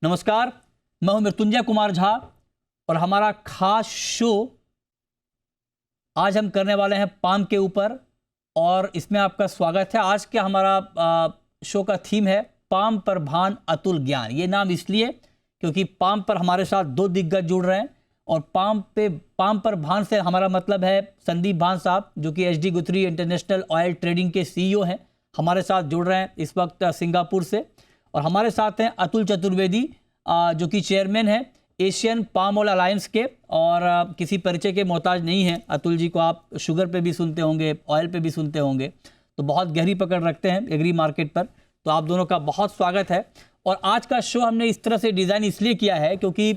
नमस्कार, मैं हूं मृत्युंजय कुमार झा और हमारा खास शो आज हम करने वाले हैं पाम के ऊपर और इसमें आपका स्वागत है। आज का हमारा शो का थीम है पाम पर भान अतुल ज्ञान। ये नाम इसलिए क्योंकि पाम पर हमारे साथ दो दिग्गज जुड़ रहे हैं और पाम पर भान से हमारा मतलब है संदीप भान साहब, जो कि एचडी गुथरी इंटरनेशनल ऑयल ट्रेडिंग के सीईओ हैं, हमारे साथ जुड़ रहे हैं इस वक्त सिंगापुर से। और हमारे साथ हैं अतुल चतुर्वेदी, जो कि चेयरमैन है एशियन पाम ऑयल अलायंस के, और किसी परिचय के मोहताज नहीं हैं। अतुल जी को आप शुगर पे भी सुनते होंगे, ऑयल पे भी सुनते होंगे, तो बहुत गहरी पकड़ रखते हैं एग्री मार्केट पर। तो आप दोनों का बहुत स्वागत है। और आज का शो हमने इस तरह से डिज़ाइन इसलिए किया है क्योंकि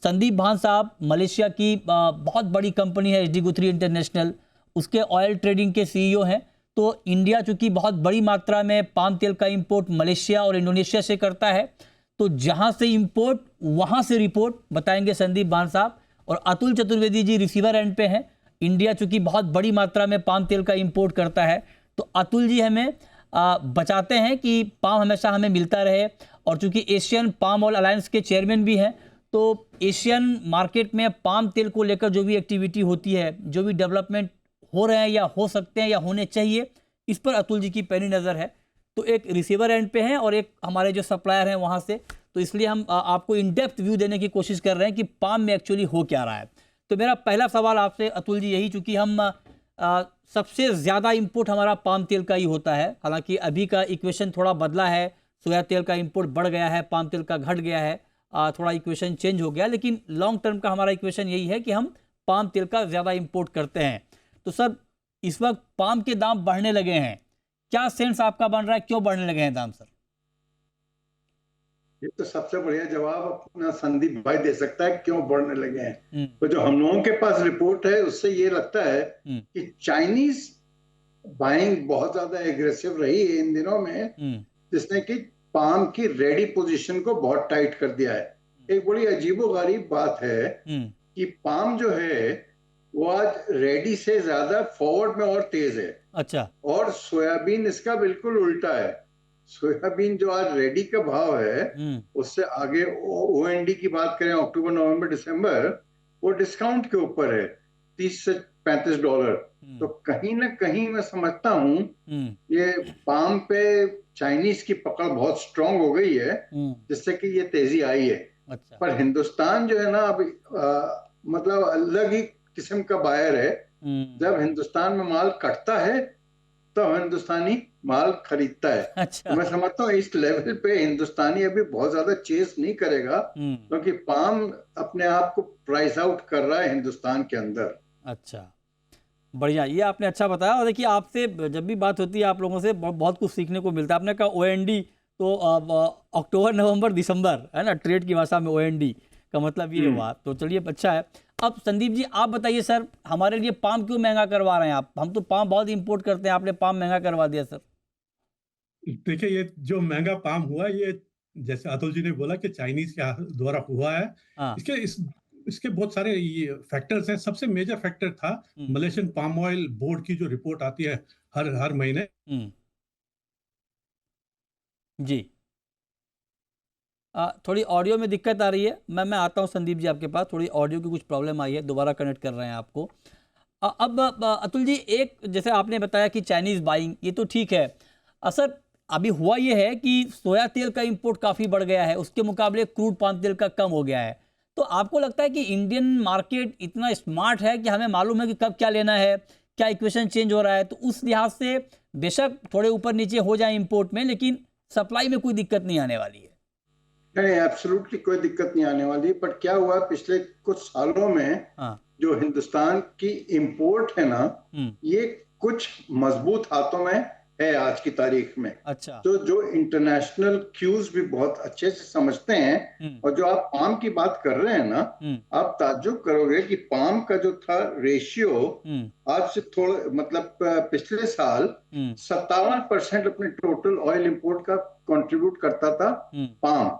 संदीप भान साहब मलेशिया की बहुत बड़ी कंपनी है एचडी गुथरी इंटरनेशनल, उसके ऑयल ट्रेडिंग के सीईओ हैं। तो इंडिया चूंकि बहुत बड़ी मात्रा में पाम तेल का इंपोर्ट मलेशिया और इंडोनेशिया से करता है, तो जहां से इंपोर्ट वहां से रिपोर्ट बताएंगे संदीप भान साहब। और अतुल चतुर्वेदी जी रिसीवर एंड पे हैं। इंडिया चूंकि बहुत बड़ी मात्रा में पाम तेल का इंपोर्ट करता है, तो अतुल जी हमें बचाते हैं कि पाम हमेशा हमें मिलता रहे। और चूंकि एशियन पाम ऑयल अलायंस के चेयरमैन भी हैं, तो एशियन मार्केट में पाम तेल को लेकर जो भी एक्टिविटी होती है, जो भी डेवलपमेंट हो रहे हैं या हो सकते हैं या होने चाहिए, इस पर अतुल जी की पैनी नज़र है। तो एक रिसीवर एंड पे हैं और एक हमारे जो सप्लायर हैं वहाँ से, तो इसलिए हम आपको इन डेप्थ व्यू देने की कोशिश कर रहे हैं कि पाम में एक्चुअली हो क्या रहा है। तो मेरा पहला सवाल आपसे अतुल जी यही, चूँकि हम सबसे ज़्यादा इंपोर्ट हमारा पाम तेल का ही होता है। हालांकि अभी का इक्वेशन थोड़ा बदला है, सोया तेल का इंपोर्ट बढ़ गया है, पाम तेल का घट गया है, थोड़ा इक्वेशन चेंज हो गया, लेकिन लॉन्ग टर्म का हमारा इक्वेशन यही है कि हम पाम तेल का ज़्यादा इंपोर्ट करते हैं। तो सर, इस वक्त पाम के दाम बढ़ने लगे हैं, क्या सेंस आपका बन रहा है, क्यों बढ़ने लगे हैं दाम सर? ये तो सबसे बढ़िया जवाब अपना संदीप भाई दे सकता है क्यों बढ़ने लगे हैं। तो जो हम लोगों के पास रिपोर्ट है उससे ये लगता है कि चाइनीज बाइंग बहुत ज्यादा एग्रेसिव रही है इन दिनों में, जिसने कि पाम की रेडी पोजीशन को बहुत टाइट कर दिया है। एक बड़ी अजीबोगरीब बात है कि पाम जो है वो आज रेडी से ज्यादा फॉरवर्ड में और तेज है। अच्छा। और सोयाबीन इसका बिल्कुल उल्टा है। सोयाबीन जो आज रेडी का भाव है उससे आगे ओएनडी की बात करें, अक्टूबर नवंबर दिसंबर, वो डिस्काउंट के ऊपर है, $30 से $35। तो कहीं ना कहीं मैं समझता हूं ये पाम पे चाइनीज की पकड़ बहुत स्ट्रांग हो गई है, जिससे कि ये तेजी आई है। अच्छा। पर हिंदुस्तान जो है ना अभी मतलब अलग ही किस्म का बायर है। जब हिंदुस्तान में माल कटता है तो हिंदुस्तानी माल खरीदता है। अच्छा। तो मैं समझता हूँ इस लेवल पे हिंदुस्तानी अभी बहुत ज्यादा चेस नहीं करेगा, क्योंकि पाम अपने आप को प्राइस आउट कर रहा है हिंदुस्तान के अंदर। अच्छा, बढ़िया, ये आपने अच्छा बताया। और देखिए, आपसे जब भी बात होती है आप लोगों से बहुत कुछ सीखने को मिलता है। आपने कहा ओएनडी, तो अक्टूबर नवंबर दिसंबर है ना, ट्रेड की भाषा में ओएनडी का मतलब ये हुआ। तो चलिए, अच्छा है। अब संदीप जी आप बताइए सर, हमारे लिए पाम क्यों महंगा करवा रहे हैं आप? हम तो पाम बहुत इंपोर्ट करते हैं, आपने पाम महंगा करवा दिया सर। देखिए, ये जो महंगा पाम हुआ, ये जैसे अतुल जी ने बोला कि चाइनीज के द्वारा हुआ है। हाँ। इसके बहुत सारे ये फैक्टर्स हैं। सबसे मेजर फैक्टर था मलेशियन पाम ऑयल बोर्ड की जो रिपोर्ट आती है हर महीने। जी, थोड़ी ऑडियो में दिक्कत आ रही है। मैं आता हूं संदीप जी आपके पास, थोड़ी ऑडियो की कुछ प्रॉब्लम आई है, दोबारा कनेक्ट कर रहे हैं आपको। अब अतुल जी, एक जैसे आपने बताया कि चाइनीज़ बाइंग, ये तो ठीक है। सर, अभी हुआ ये है कि सोया तेल का इंपोर्ट काफ़ी बढ़ गया है, उसके मुकाबले क्रूड पाम तेल का कम हो गया है। तो आपको लगता है कि इंडियन मार्केट इतना स्मार्ट है कि हमें मालूम है कि कब क्या लेना है, क्या इक्वेशन चेंज हो रहा है, तो उस लिहाज से बेशक थोड़े ऊपर नीचे हो जाए इंपोर्ट में, लेकिन सप्लाई में कोई दिक्कत नहीं आने वाली है? नहीं, एब्सोल्युटली कोई दिक्कत नहीं आने वाली। बट क्या हुआ पिछले कुछ सालों में, जो हिंदुस्तान की इंपोर्ट है ना, ये कुछ मजबूत हाथों में है आज की तारीख में। अच्छा। तो जो इंटरनेशनल क्यूज भी बहुत अच्छे से समझते हैं। और जो आप पाम की बात कर रहे हैं ना, आप ताज्जुब करोगे कि पाम का जो था रेशियो आज से थोड़ा मतलब पिछले साल 57% अपने टोटल ऑयल इंपोर्ट का कंट्रीब्यूट करता था पाम।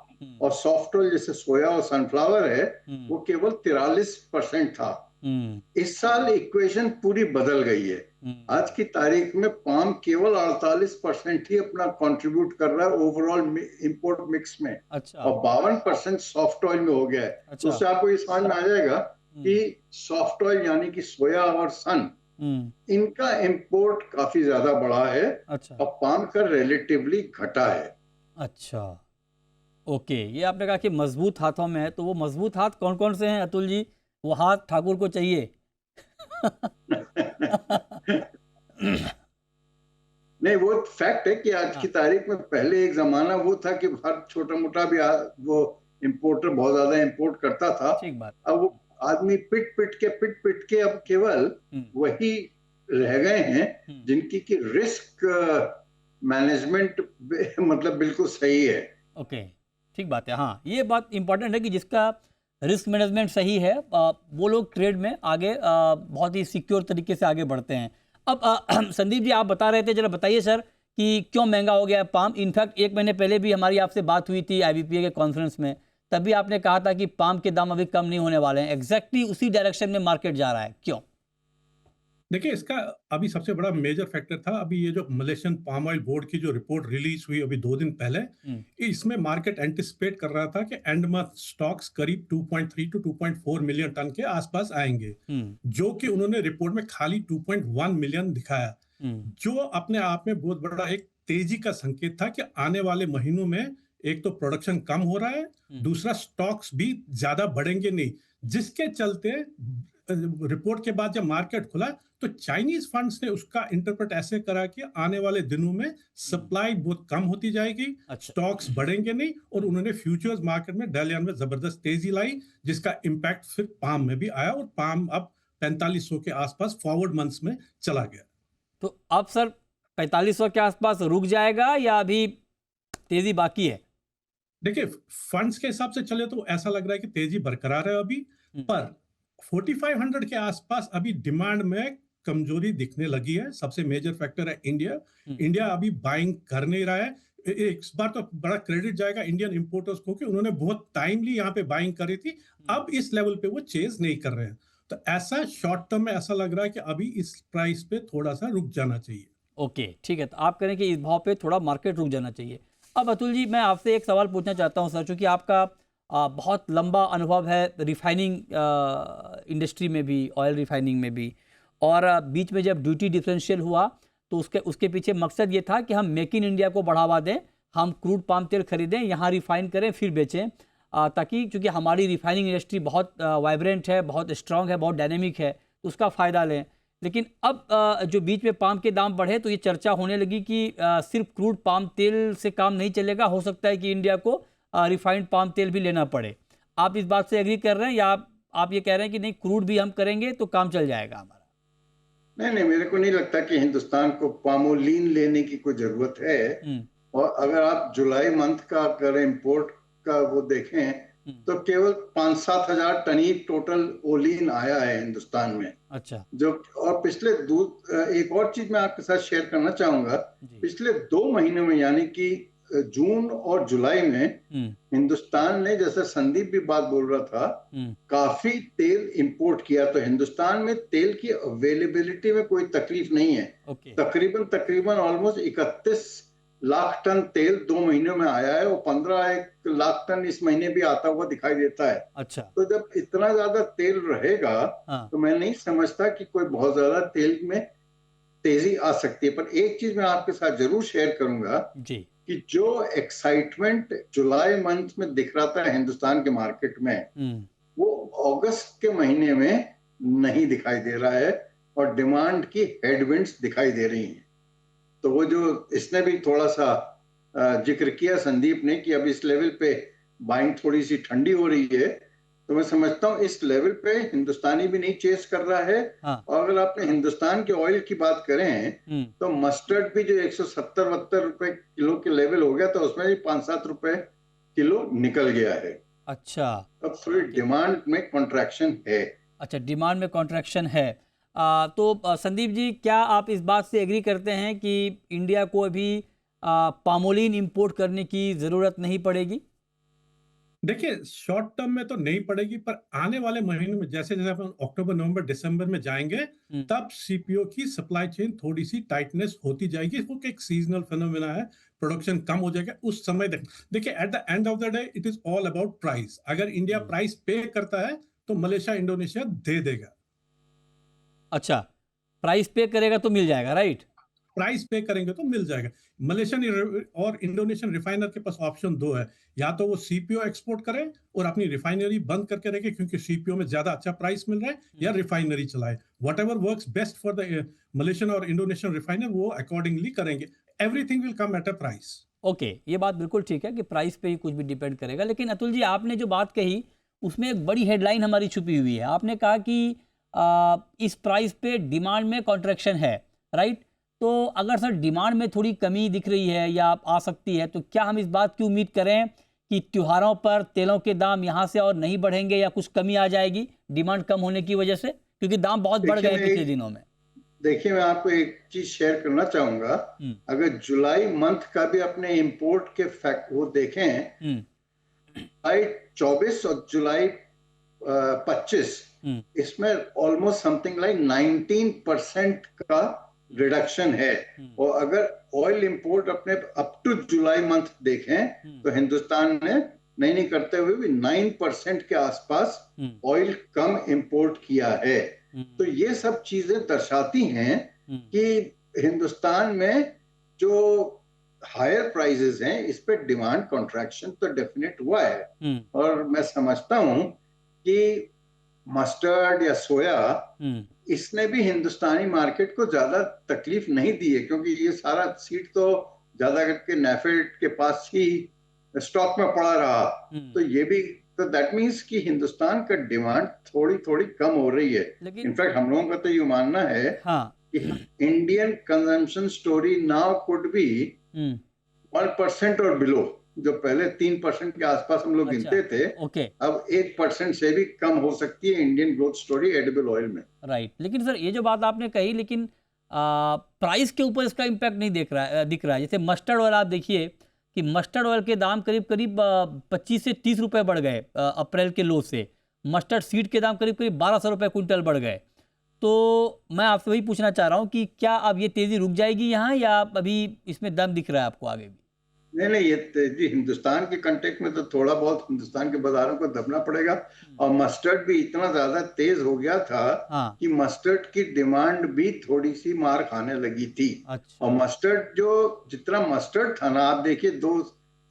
और सॉफ्ट ऑयल जैसे सोया और सनफ्लावर है वो केवल 43% था। इस साल इक्वेशन पूरी बदल गई है। आज की तारीख में पाम केवल 48% ही अपना कंट्रीब्यूट कर रहा है ओवरऑल इंपोर्ट मिक्स में। अच्छा। और 52% सॉफ्ट ऑयल में हो गया है। अच्छा। उससे आपको ये समझ में आ जाएगा कि सॉफ्ट ऑयल यानी कि सोया और सन, इनका इंपोर्ट काफी ज्यादा बढ़ा है। अच्छा। और पाम का रिलेटिवली घटा है। अच्छा, ओके। ये आपने कहा कि मजबूत हाथों में है, तो वो मजबूत हाथ कौन कौन से हैं अतुल जी? वो हाथ ठाकुर को चाहिए। नहीं, वो फैक्ट है कि आज की हाँ, तारीख में पहले एक जमाना वो था कि हर छोटा मोटा भी वो इंपोर्टर बहुत ज्यादा इंपोर्ट करता था। ठीक बात। अब वो आदमी पिट पिट के अब केवल वही रह गए हैं जिनकी की रिस्क मैनेजमेंट मतलब बिल्कुल सही है। ओके, ठीक बात है। हाँ, ये बात इंपॉर्टेंट है कि जिसका रिस्क मैनेजमेंट सही है, वो लोग ट्रेड में आगे बहुत ही सिक्योर तरीके से आगे बढ़ते हैं। अब संदीप जी, आप बता रहे थे, जरा बताइए सर कि क्यों महंगा हो गया है पाम। इनफैक्ट 1 महीने पहले भी हमारी आपसे बात हुई थी IBPA के कॉन्फ्रेंस में, तभी आपने कहा था कि पाम के दाम अभी कम नहीं होने वाले हैं। एग्जैक्टली उसी डायरेक्शन में मार्केट जा रहा है, क्यों? देखिए, इसका अभी सबसे बड़ा मेजर फैक्टर था अभी ये जो मलेशियन पाम ऑयल बोर्ड की जो रिपोर्ट रिलीज हुई अभी 2 दिन पहले, इसमें मार्केट एंटिसिपेट कर रहा था कि एंड मंथ स्टॉक्स करीब 2.3 to 2.4 मिलियन टन के आसपास आएंगे, जो कि उन्होंने रिपोर्ट में खाली 2.1 मिलियन दिखाया, जो अपने आप में बहुत बड़ा एक तेजी का संकेत था कि आने वाले महीनों में एक तो प्रोडक्शन कम हो रहा है, दूसरा स्टॉक्स भी ज्यादा बढ़ेंगे नहीं, जिसके चलते रिपोर्ट के बाद जब मार्केट खुला तो चाइनीज फंड्स ने उसका इंटरप्रेट ऐसे करा कि आने वाले दिनों में सप्लाई बहुत कम होती जाएगी, स्टॉक्स बढ़ेंगे नहीं, और उन्होंने फ्यूचर्स मार्केट में दलियान में जबरदस्त तेजी लाई, जिसका इंपैक्ट फिर पाम में भी आया और पाम अब 4500 के आसपास फॉरवर्ड मंथ्स में चला गया। तो अब सर 4500 के आसपास रुक जाएगा या अभी तेजी बाकी है? देखिए, फंड्स के हिसाब से चले तो ऐसा लग रहा है कि तेजी बरकरार है अभी, पर 4500 के आसपास अभी डिमांड में कमजोरी दिखने लगी है। सबसे मेजर फैक्टर है इंडिया अभी बाइंग कर नहीं रहा है। इस बार तो बड़ा क्रेडिट जाएगा इंडियन इंपोर्टर्स को कि उन्होंने बहुत टाइमली यहाँ पे बाइंग करी थी, अब इस लेवल पे वो चेज नहीं कर रहे हैं। तो ऐसा शॉर्ट टर्म में ऐसा लग रहा है कि अभी इस प्राइस पे थोड़ा सा रुक जाना चाहिए। ओके, ठीक है। तो आप कह रहे हैं कि इस भाव पे थोड़ा मार्केट रुक जाना चाहिए। अब अतुल जी, मैं आपसे एक सवाल पूछना चाहता हूं सर, चूंकि आपका बहुत लंबा अनुभव है रिफाइनिंग इंडस्ट्री में भी, ऑयल रिफाइनिंग में भी, और बीच में जब ड्यूटी डिफरेंशियल हुआ तो उसके पीछे मकसद ये था कि हम मेक इन इंडिया को बढ़ावा दें, हम क्रूड पाम तेल खरीदें, यहाँ रिफाइन करें, फिर बेचें, ताकि चूँकि हमारी रिफाइनिंग इंडस्ट्री बहुत वाइब्रेंट है, बहुत स्ट्रांग है, बहुत डायनेमिक है, तो उसका फ़ायदा लें। लेकिन अब जो बीच में पाम के दाम बढ़े तो ये चर्चा होने लगी कि सिर्फ क्रूड पाम तेल से काम नहीं चलेगा, हो सकता है कि इंडिया को रिफाइंड पाम तेल भी लेना पड़े। आप इस बात से एग्री कर रहे हैं या आप ये कह रहे हैं कि नहीं, क्रूड भी हम करेंगे तो काम चल जाएगा हमारा? नहीं, मेरे को नहीं लगता कि हिंदुस्तान को पामोलिन लेने की कोई जरूरत है। और अगर आप जुलाई मंथ का अगर इंपोर्ट का वो देखें तो केवल 5-7 हजार टन ही टोटल ओलिन आया है हिंदुस्तान में। अच्छा। जो और पिछले एक और चीज मैं आपके साथ शेयर करना चाहूंगा, पिछले 2 महीनों में यानी कि जून और जुलाई में हिंदुस्तान ने, जैसे संदीप भी बात बोल रहा था, काफी तेल इंपोर्ट किया। तो हिंदुस्तान में तेल की अवेलेबिलिटी में कोई तकलीफ नहीं है। तकरीबन ऑलमोस्ट 31 लाख टन तेल 2 महीनों में आया है, और 15 लाख टन इस महीने भी आता हुआ दिखाई देता है। अच्छा। तो जब इतना ज्यादा तेल रहेगा तो मैं नहीं समझता कि कोई बहुत ज्यादा तेल में तेजी आ सकती है। पर एक चीज मैं आपके साथ जरूर शेयर करूंगा कि जो एक्साइटमेंट जुलाई मंथ में दिख रहा था हिंदुस्तान के मार्केट में, वो अगस्त के महीने में नहीं दिखाई दे रहा है, और डिमांड की हेडविंड्स दिखाई दे रही हैं। तो वो जो इसने भी थोड़ा सा जिक्र किया संदीप ने कि अब इस लेवल पे बाइंग थोड़ी सी ठंडी हो रही है, तो मैं समझता हूँ इस लेवल पे हिंदुस्तानी भी नहीं चेस कर रहा है। और अगर आपने हिंदुस्तान के ऑयल की बात करें तो मस्टर्ड भी जो 170-72 रुपए किलो के लेवल हो गया, तो उसमें भी 5-7 रुपए किलो निकल गया है। अच्छा। अब थोड़ी डिमांड में कॉन्ट्रैक्शन है। अच्छा, डिमांड में कॉन्ट्रैक्शन है। तो संदीप जी, क्या आप इस बात से एग्री करते हैं कि इंडिया को अभी पामोलिन इंपोर्ट करने की ज़रूरत नहीं पड़ेगी? देखिए, शॉर्ट टर्म में तो नहीं पड़ेगी, पर आने वाले महीनों में जैसे-जैसे अपन अक्टूबर, नवंबर, दिसंबर में जाएँगे, तब सीपीयू की सप्लाई चेन थोड़ी-सी टाइटनेस होती जाएगी, क्योंकि एक सीज़नल फिनोमेना है, प्रोडक्शन कम हो जाएगा उस समय। देखिए, at the end of the day it is all about price. अगर इंडिया प्राइस पे करता है, तो मलेशिया, इंडोनेशिया दे देगा। अच्छा, प्राइस पे करेगा तो मिल जाएगा, राइट? प्राइस पे करेंगे तो मिल जाएगा। मलेशियन और इंडोनेशियन रिफाइनर के पास ऑप्शन 2 है। या तो वो सीपीओ एक्सपोर्ट करें और अपनी रिफाइनरी बंद करके रखें, क्योंकि सीपीओ में ज़्यादा अच्छा प्राइस मिल रहा है, या रिफाइनरी चलाएँ। Whatever works best for the Malaysian और इंडोनेशियन रिफाइनर, वो अकॉर्डिंगली करेंगे। Everything will come at a price. Okay, ये बात बिल्कुल ठीक है कि प्राइस पे ही कुछ भी डिपेंड करेगा। लेकिन अतुल जी, आपने जो बात कही उसमें एक बड़ी हेडलाइन हमारी छुपी हुई है। आपने कहा कि इस प्राइस पे डिमांड में कॉन्ट्रैक्शन है, राइट? तो अगर सर डिमांड में थोड़ी कमी दिख रही है या आ सकती है, तो क्या हम इस बात की उम्मीद करें कि त्योहारों पर तेलों के दाम यहाँ से और नहीं बढ़ेंगे या कुछ कमी आ जाएगी डिमांड कम होने की वजह से? क्योंकि दाम बहुत बढ़ गए हैं पिछले दिनों में। देखिए, मैं आपको एक चीज शेयर करना चाहूंगा। अगर जुलाई मंथ का भी अपने इंपोर्ट के फैक्ट वो देखें, जुलाई 24 और जुलाई 25, इसमें ऑलमोस्ट समथिंग लाइक 19% का रिडक्शन है। और अगर ऑयल इंपोर्ट अपने अप टू जुलाई मंथ देखें, तो हिंदुस्तान ने नहीं करते हुए भी 9% के आसपास ऑयल कम इंपोर्ट किया है। तो ये सब चीजें दर्शाती हैं कि हिंदुस्तान में जो हायर प्राइसेस हैं, इस पे डिमांड कॉन्ट्रैक्शन तो डेफिनेट हुआ है। और मैं समझता हूं कि मस्टर्ड या सोया, इसने भी हिंदुस्तानी मार्केट को ज्यादा तकलीफ नहीं दी है, क्योंकि ये सारा सीड तो ज्यादा करके नेफेड के पास ही स्टॉक में पड़ा रहा। तो ये भी, तो दैट मीन्स कि हिंदुस्तान का डिमांड थोड़ी थोड़ी कम हो रही है। इनफैक्ट हम लोगों का तो ये मानना है कि Indian consumption story now could be 1% और बिलो। जो पहले 3% के आसपास हम लोग गिनते थे, अब 1% से भी कम हो सकती है Indian growth story edible oil में। राइट। लेकिन सर, ये जो बात आपने कही, लेकिन प्राइस के ऊपर इसका इम्पैक्ट नहीं दिख रहा है। जैसे मस्टर्ड ऑयल आप देखिए कि मस्टर्ड ऑयल के दाम करीब करीब 25 से 30 रुपए बढ़ गए अप्रैल के लो से। मस्टर्ड सीड के दाम करीब करीब 1200 रुपए क्विंटल बढ़ गए। तो मैं आपसे वही पूछना चाह रहा हूँ कि क्या अब ये तेजी रुक जाएगी यहाँ, या अभी इसमें दम दिख रहा है आपको आगे भी? नहीं, ये तेजी हिंदुस्तान के कंटेक्ट में तो थोड़ा बहुत हिंदुस्तान के बाजारों को दबना पड़ेगा। और मस्टर्ड भी इतना ज्यादा तेज हो गया था कि मस्टर्ड की डिमांड भी थोड़ी सी मार खाने लगी थी। अच्छा। और मस्टर्ड जो जितना मस्टर्ड था ना, आप देखिए 2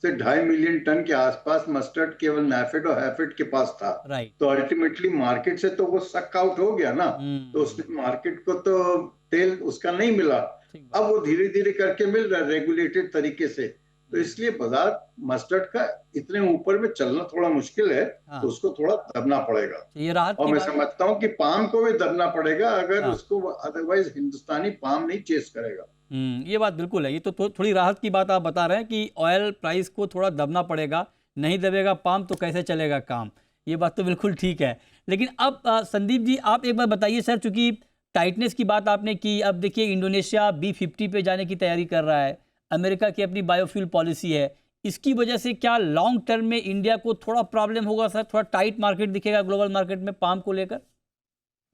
से 2.5 मिलियन टन के आसपास मस्टर्ड केवल नैफेड और हैफेड के पास था। तो अल्टीमेटली मार्केट से तो वो सक आउट हो गया ना, तो उसने मार्केट को तो तेल उसका नहीं मिला। अब वो धीरे धीरे करके मिल रहा है रेगुलेटेड तरीके से। तो इसलिए बाजार मस्टर्ड का इतने ऊपर में चलना थोड़ा मुश्किल है। तो उसको थोड़ा दबना पड़ेगा। ये राहत और मैं समझता हूँ कि पाम को भी दबना पड़ेगा, अगर उसको अदरवाइज हिंदुस्तानी पाम नहीं चेस करेगा। ये बात बिल्कुल है। ये तो थोड़ी राहत की बात आप बता रहे हैं कि ऑयल प्राइस को थोड़ा दबना पड़ेगा, नहीं दबेगा पाम तो कैसे चलेगा काम। ये बात तो बिल्कुल ठीक है। लेकिन अब संदीप जी, आप एक बार बताइए सर, चूंकि टाइटनेस की बात आपने की, अब देखिए इंडोनेशिया B50 पे जाने की तैयारी कर रहा है, अमेरिका की अपनी बायोफ्यूल पॉलिसी है। इसकी वजह से क्या लॉन्ग टर्म में इंडिया को थोड़ा प्रॉब्लम होगा सर? थोड़ा टाइट मार्केट दिखेगा ग्लोबल मार्केट में पाम को लेकर?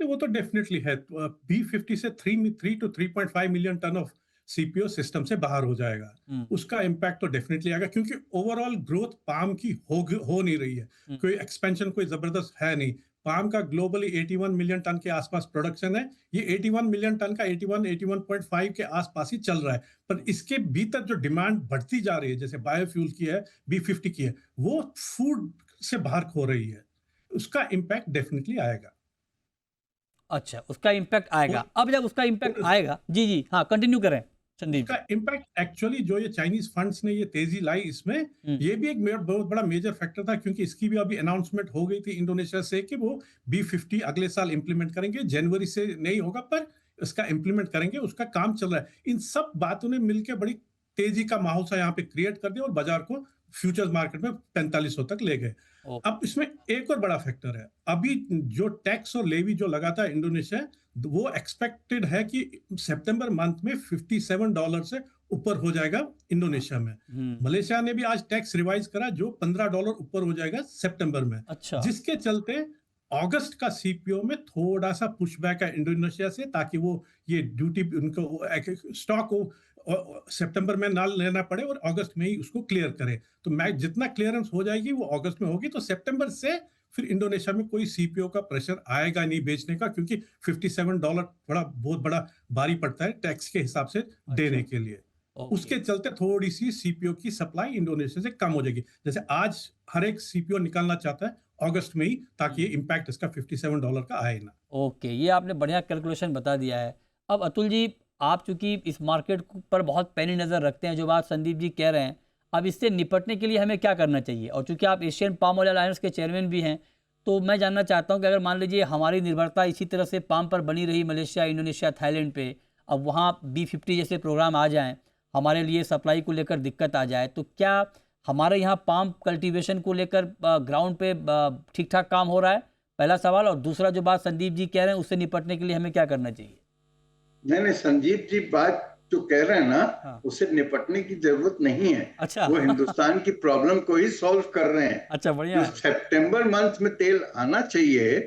वो तो डेफिनेटली है। B50 से 3 to 3.5 million tonne of CPO system से बाहर हो जाएगा। उसका इम्पैक्ट तो डेफिनेटली आएगा, क्योंकि ओवरऑल ग्रोथ पाम की हो नहीं रही है। कोई एक्सपेंशन कोई जबरदस्त है नहीं। पाम का ग्लोबली 81 मिलियन टन के आसपास प्रोडक्शन है। ये 81 मिलियन टन का 81.5 के आसपास ही चल रहा है। पर इसके भीतर जो डिमांड बढ़ती जा रही है, जैसे बायोफ्यूल की है, B50 की है, वो फूड से बाहर हो रही है। उसका इम्पैक्ट डेफिनेटली आएगा। अच्छा, उसका इम्पैक्ट आएगा। अब जब उसका इम्पैक्ट आएगा, जी जी हाँ, कंटिन्यू करें संदीप। उसका इम्पैक्ट एक्चुअली जो ये चाइनीज फंड्स ने ये तेजी लाई इसमें, ये भी एक बहुत बड़ा मेजर फैक्टर था, क्योंकि इसकी भी अभी अनाउंसमेंट हो गई थी इंडोनेशिया से कि वो B50 अगले साल इंप्लीमेंट करेंगे। जनवरी से नहीं होगा, पर इसका इंप्लीमेंट करेंगे, उसका काम चल रहा है। इन सब बातों ने मिलकर बड़ी तेजी का माहौल सा यहाँ पे क्रिएट कर दिया और बाजार को फ्यूचर्स मार्केट में 4500 तक ले गए। अब इसमें एक और बड़ा फैक्टर है, अभी जो टैक्स और लेवी जो लगा था इंडोनेशिया, वो एक्सपेक्टेड है कि सितंबर मंथ में $57 से ऊपर हो जाएगा इंडोनेशिया में। मलेशिया ने भी आज टैक्स रिवाइज करा जो $15 ऊपर हो जाएगा सितंबर में। अच्छा, जिसके चलते अगस्त का सीपीओ में थोड़ा सा पुशबैक है इंडोनेशिया से, ताकि वो ये ड्यूटी उनको स्टॉक को सितंबर में ना लेना पड़े और अगस्त में ही उसको क्लियर करे। तो मैं जितना क्लियरेंस हो जाएगी वो अगस्त में होगी, तो सितंबर से फिर इंडोनेशिया में कोई सीपीओ का प्रेशर आएगा नहीं बेचने का, क्योंकि $57 बहुत बड़ा भारी पड़ता है टैक्स के हिसाब से देने के लिए। उसके चलते थोड़ी सी सीपीओ की सप्लाई इंडोनेशिया से कम हो जाएगी। जैसे आज हर एक सीपीओ निकालना चाहता है अगस्त में ही, ताकि ये इम्पैक्ट इसका $57 का आए ना। ओके, ये आपने बढ़िया कैलकुलेशन बता दिया है। अब अतुल जी, आप चूंकि इस मार्केट पर बहुत पैनी नज़र रखते हैं, जो बात संदीप जी कह रहे हैं, अब इससे निपटने के लिए हमें क्या करना चाहिए? और चूंकि आप एशियन पाम ऑयल अलायंस के चेयरमैन भी हैं, तो मैं जानना चाहता हूं कि अगर मान लीजिए हमारी निर्भरता इसी तरह से पाम पर बनी रही मलेशिया, इंडोनेशिया, थाईलैंड पे, अब वहाँ B50 जैसे प्रोग्राम आ जाएं, हमारे लिए सप्लाई को लेकर दिक्कत आ जाए, तो क्या हमारे यहाँ पाम कल्टीवेशन को लेकर ग्राउंड पे ठीक ठाक काम हो रहा है? पहला सवाल। और दूसरा जो बात संदीप जी कह रहे हैं, उससे निपटने के लिए हमें क्या करना चाहिए? नहीं, संदीप जी बात जो कह रहे हैं ना, उससे निपटने की जरूरत नहीं है। अच्छा। वो हिंदुस्तान की प्रॉब्लम को ही सॉल्व कर रहे हैं। अच्छा, बढ़िया। जो सितंबर मंथ में तेल आना चाहिए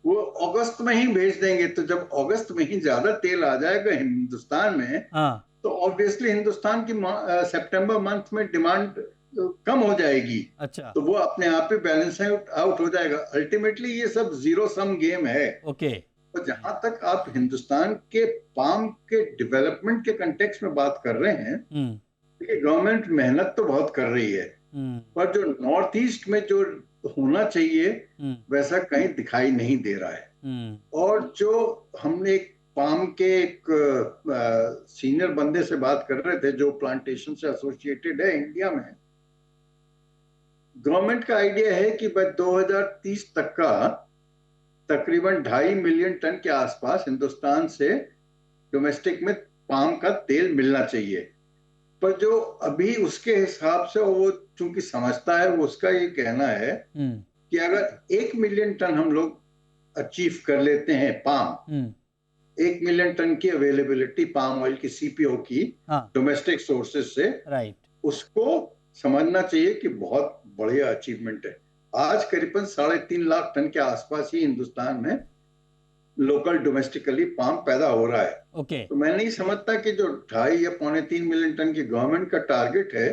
वो अगस्त में ही भेज देंगे। तो जब अगस्त में ही ज्यादा तेल आ जाएगा हिंदुस्तान में, तो ऑब्वियसली हिंदुस्तान की सितंबर मंथ में डिमांड कम हो जाएगी। अच्छा, तो वो अपने आप ही बैलेंस आउट हो जाएगा। अल्टीमेटली ये सब जीरो सम गेम है। ओके। तो जहां तक आप हिंदुस्तान के पाम के डेवलपमेंट के कंटेक्स्ट में बात कर रहे हैं, देखिए गवर्नमेंट मेहनत तो बहुत कर रही है, पर जो नॉर्थ ईस्ट में जो होना चाहिए वैसा कहीं दिखाई नहीं दे रहा है। और जो हमने एक पाम के एक सीनियर बंदे से बात कर रहे थे जो प्लांटेशन से एसोसिएटेड है इंडिया में, गवर्नमेंट का आइडिया है कि by 2030 तक का तकरीबन 2.5 मिलियन टन के आसपास हिंदुस्तान से डोमेस्टिक में पाम का तेल मिलना चाहिए। पर जो अभी उसके हिसाब से वो चूंकि समझता है, वो उसका ये कहना है कि अगर 1 मिलियन टन हम लोग अचीव कर लेते हैं पाम, 1 मिलियन टन की अवेलेबिलिटी पाम ऑयल की सीपीओ की डोमेस्टिक सोर्सेज से, उसको समझना चाहिए कि बहुत बढ़िया अचीवमेंट है। आज करीबन 3.5 लाख टन के आसपास ही हिंदुस्तान में लोकल डोमेस्टिकली पाम पैदा हो रहा है। तो मैं नहीं समझता कि जो 2.5 या 2.25 मिलियन टन की गवर्नमेंट का टारगेट है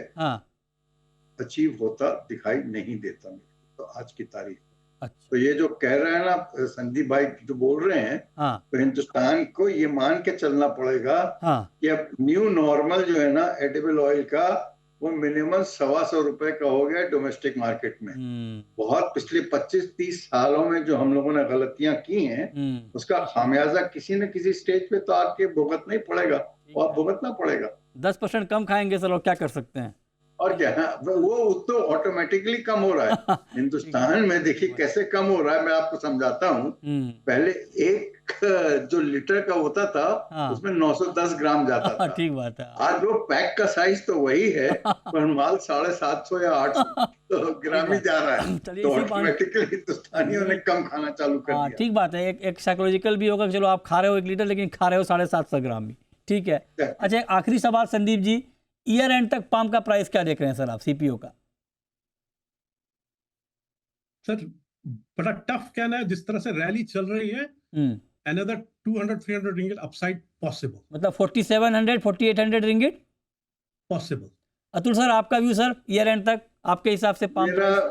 अचीव होता दिखाई नहीं देता मेरे को, तो आज की तारीख। अच्छा। तो ये जो कह रहे हैं ना संदीप भाई जो बोल रहे हैं, तो हिंदुस्तान को ये मान के चलना पड़ेगा कि अब न्यू नॉर्मल जो है ना एडिबल ऑयल का, वो मिनिमम 125 रुपए का हो गया डोमेस्टिक मार्केट में। बहुत पिछले 25-30 सालों में जो हम लोगों ने गलतियां की हैं, उसका खामियाजा किसी न किसी स्टेज पे तो आपके भुगतना ही पड़ेगा, और भुगतना पड़ेगा। 10% कम खाएंगे सर, क्या कर सकते हैं? और क्या, वो तो ऑटोमेटिकली कम हो रहा है। हिंदुस्तान में देखिए कैसे कम हो रहा है, मैं आपको समझाता हूँ। पहले एक जो लीटर का होता था उसमें 910 ग्राम जाता था। ठीक बात है। आज वो पैक का साइज तो वही है, पर माल 750 या 800 ग्राम ही जा रहा है। तो ऑटोमेटिकली हिंदुस्तानियों ने कम खाना चालू कर दिया। ठीक बात है। एक साइकोलॉजिकल भी होगा कि चलो आप खा रहे हो 1 लीटर, लेकिन खा रहे हो 750 ग्राम ही। ठीक है। अच्छा, एक आखिरी सवाल संदीप जी, ईयर एंड तक पाम का प्राइस क्या देख रहे हैं सर आप, सीपीओ का? सर बड़ा टफ कहना है, जिस तरह से रैली चल रही है, another 200-300 रिंगिट अपसाइड पॉसिबल। मतलब 4700-4800 रिंगिट पॉसिबल। अतुल सर, आपका व्यू सर, ईयर एंड तक आपके हिसाब से पाम?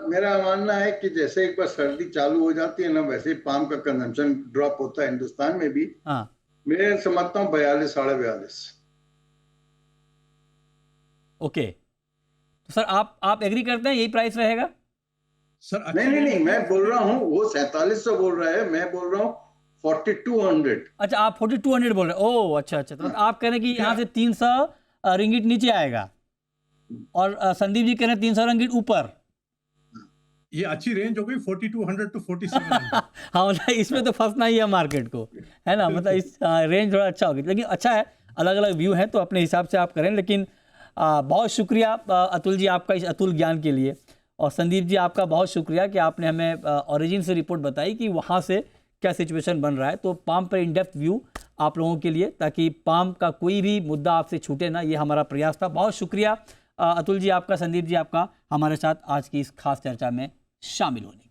मेरा मानना है कि जैसे एक बार सर्दी चालू हो जाती है ना, वैसे ही पाम का कंजम्पशन ड्रॉप होता है हिंदुस्तान में भी। मैं समझता हूँ 42-42.5। ओके, तो सर आप एग्री करते हैं यही प्राइस रहेगा? सर नहीं, मैं बोल रहा हूँ वो 4700 बोल रहा है, मैं बोल रहा हूँ 4200। अच्छा, आप 4200 बोल रहे हैं। ओह अच्छा। तो आप कह रहे हैं कि यहाँ से 300 रिंगिट नीचे आएगा, और संदीप जी कह रहे हैं 300 रिंगिट ऊपर। ये अच्छी रेंज हो गई 4200 to 4700। हाँ, मतलब इसमें तो फंसना ही है मार्केट को, है ना। मतलब इस रेंज थोड़ा अच्छा होगी, लेकिन अच्छा है, अलग अलग व्यू है, तो अपने हिसाब से आप करें। लेकिन बहुत शुक्रिया अतुल जी आपका इस अतुल ज्ञान के लिए, और संदीप जी आपका बहुत शुक्रिया कि आपने हमें ओरिजिन से रिपोर्ट बताई कि वहाँ से क्या सिचुएशन बन रहा है। तो पाम पर इन डेप्थ व्यू आप लोगों के लिए, ताकि पाम का कोई भी मुद्दा आपसे छूटे ना, ये हमारा प्रयास था। बहुत शुक्रिया अतुल जी आपका, संदीप जी आपका, हमारे साथ आज की इस खास चर्चा में शामिल होने के लिए।